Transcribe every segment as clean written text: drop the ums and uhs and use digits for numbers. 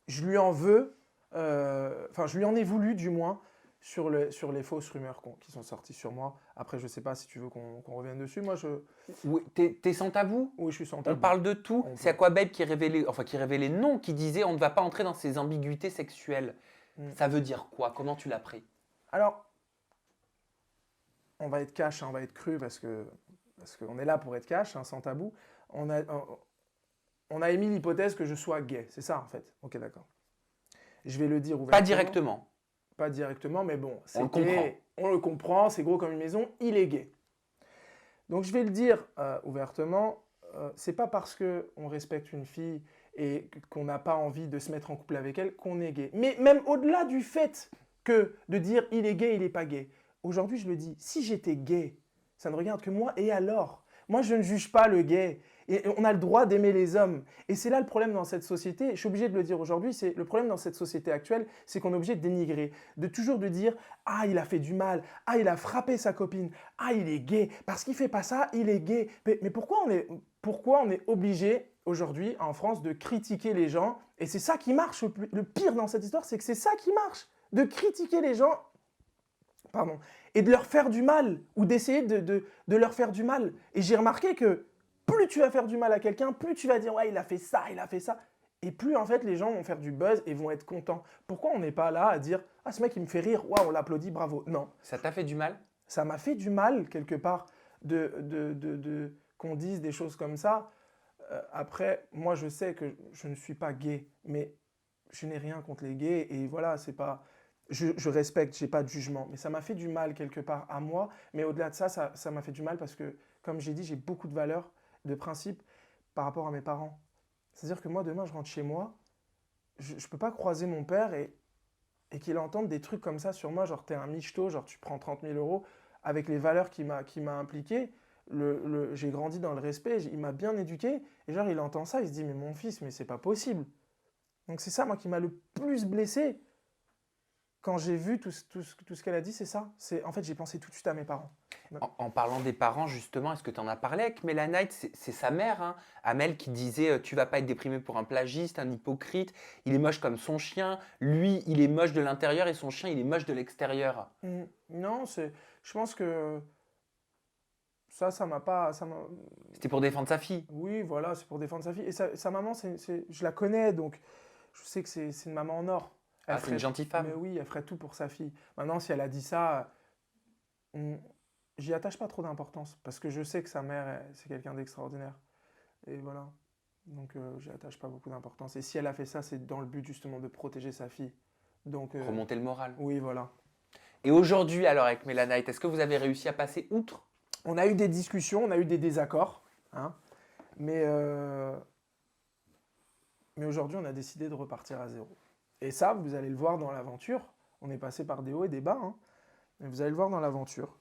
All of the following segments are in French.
je lui en veux, je lui en ai voulu du moins sur les fausses rumeurs qui sont sorties sur moi. Après, je ne sais pas si tu veux qu'on revienne dessus. Moi, Oui, t'es sans tabou? oui, je suis sans On tabou. parle de tout. On C'est peut. Aquababe qui révélait non, qui disait on ne va pas entrer dans ces ambiguïtés sexuelles. Mm. Ça veut dire quoi? Comment tu l'as pris? Alors, on va être cash, hein, on va être cru parce qu'on est là pour être cash, hein, sans tabou. On a émis l'hypothèse que je sois gay. C'est ça, en fait. Ok, d'accord. Je vais le dire Pas ouvertement. directement. Pas directement, mais bon, On le comprend. on le comprend, c'est gros comme une maison, il est gay. Donc je vais le dire ouvertement, c'est pas parce qu'on respecte une fille et qu'on n'a pas envie de se mettre en couple avec elle qu'on est gay. Mais même au-delà du fait que de dire il est gay, il n'est pas gay, aujourd'hui je le dis, si j'étais gay, ça ne regarde que moi, et alors? Moi je ne juge pas le gay. Et on a le droit d'aimer les hommes. Et c'est là le problème dans cette société. Je suis obligé de le dire aujourd'hui. C'est le problème dans cette société actuelle, c'est qu'on est obligé de dénigrer, de toujours de dire ah il a fait du mal, ah il a frappé sa copine, ah il est gay parce qu'il fait pas ça, il est gay. Mais pourquoi on est obligé aujourd'hui en France de critiquer les gens? Et c'est ça qui marche. Le pire dans cette histoire, c'est que c'est ça qui marche, de critiquer les gens. Pardon, et de leur faire du mal, ou d'essayer de leur faire du mal. Et j'ai remarqué que plus tu vas faire du mal à quelqu'un, plus tu vas dire ouais il a fait ça, il a fait ça. Et plus en fait les gens vont faire du buzz et vont être contents. Pourquoi on n'est pas là à dire ah ce mec il me fait rire, waouh on l'applaudit, bravo. Non, Ça t'a fait du mal? ça m'a fait du mal quelque part qu'on dise des choses comme ça. Après, moi je sais que je ne suis pas gay, mais je n'ai rien contre les gays et voilà, c'est pas. Je respecte, j'ai pas de jugement, mais ça m'a fait du mal quelque part à moi. Mais au-delà de ça, ça m'a fait du mal parce que, comme j'ai dit, j'ai beaucoup de valeurs, de principes par rapport à mes parents. C'est-à-dire que moi, demain, je rentre chez moi, je ne peux pas croiser mon père et qu'il entende des trucs comme ça sur moi, genre t'es un michto, genre tu prends 30 000 euros, avec les valeurs qu'il m'a impliquées. J'ai grandi dans le respect, il m'a bien éduqué, et genre il entend ça, il se dit mais mon fils, mais c'est pas possible. Donc c'est ça moi qui m'a le plus blessé quand j'ai vu tout ce qu'elle a dit, c'est ça. En fait j'ai pensé tout de suite à mes parents. En parlant des parents, justement, est-ce que tu en as parlé avec Mélanite? C'est sa mère, hein, Amel, qui disait tu vas pas être déprimé pour un plagiste, un hypocrite, il est moche comme son chien, lui, il est moche de l'intérieur et son chien, il est moche de l'extérieur. Non, je pense que ça m'a pas. C'était pour défendre sa fille. Oui, voilà, c'est pour défendre sa fille. Et sa maman, je la connais, donc je sais que c'est une maman en or. Ah, c'est une gentille Mais femme. oui, elle ferait tout pour sa fille. Maintenant, si elle a dit ça, j'y attache pas trop d'importance parce que je sais que sa mère, c'est quelqu'un d'extraordinaire. Et voilà. Donc, j'y attache pas beaucoup d'importance. Et si elle a fait ça, c'est dans le but justement de protéger sa fille. Donc, Remonter le moral. oui, voilà. Et aujourd'hui, alors, avec Mélanite, est-ce que vous avez réussi à passer outre? On a eu des discussions, on a eu des désaccords, hein, mais aujourd'hui, on a décidé de repartir à zéro. Et ça, vous allez le voir dans l'aventure. On est passé par des hauts et des bas, hein, mais vous allez le voir dans l'aventure.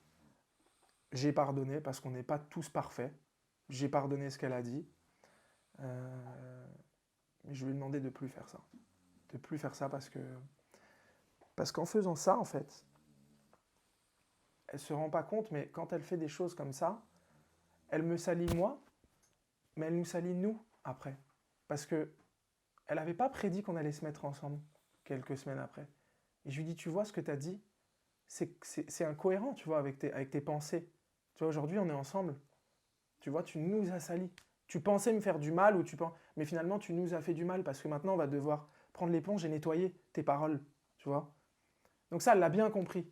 J'ai pardonné parce qu'on n'est pas tous parfaits. J'ai pardonné ce qu'elle a dit. Mais je lui ai demandé de ne plus faire ça. De plus faire ça parce qu'en faisant ça, en fait, elle ne se rend pas compte, mais quand elle fait des choses comme ça, elle me salit moi, mais elle nous salit nous après. Parce que elle n'avait pas prédit qu'on allait se mettre ensemble quelques semaines après. Et je lui dis, tu vois ce que tu as dit, c'est incohérent, tu vois, avec tes pensées. Tu vois, aujourd'hui, on est ensemble. Tu vois, tu nous as salis. Tu pensais me faire du mal, mais finalement, tu nous as fait du mal parce que maintenant, on va devoir prendre l'éponge et nettoyer tes paroles. Tu vois. Donc ça, elle l'a bien compris.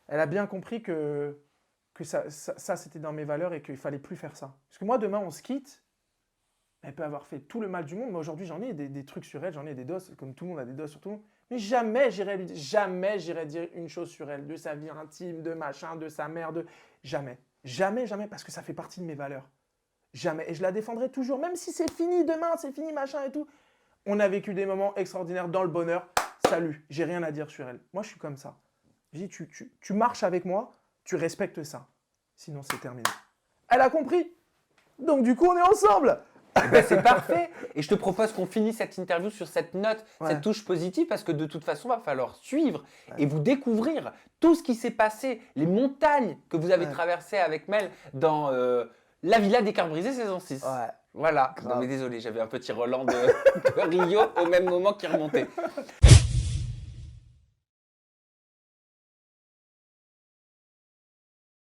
Elle a bien compris que ça c'était dans mes valeurs et qu'il ne fallait plus faire ça. Parce que moi, demain, on se quitte. Elle peut avoir fait tout le mal du monde. Mais aujourd'hui, j'en ai des trucs sur elle, j'en ai des doses, comme tout le monde a des doses sur tout le monde. Mais jamais j'irai dire une chose sur elle, de sa vie intime, de machin, de sa mère, de... Jamais. Jamais, jamais, parce que ça fait partie de mes valeurs. Jamais. Et je la défendrai toujours, même si c'est fini demain, c'est fini, machin et tout. On a vécu des moments extraordinaires dans le bonheur. Salut, j'ai rien à dire sur elle. Moi, je suis comme ça. Je dis, tu marches avec moi, tu respectes ça. Sinon, c'est terminé. Elle a compris. Donc, du coup, on est ensemble. Eh ben, c'est parfait. Et je te propose qu'on finisse cette interview sur cette note, Ouais. cette touche positive, parce que de toute façon, il va falloir suivre et vous découvrir tout ce qui s'est passé, les montagnes que vous avez traversées avec Mel dans La Villa des Cœurs Brisés saison 6. Ouais. Voilà. Non Grave. mais désolé, j'avais un petit Roland de Rio au même moment qui remontait.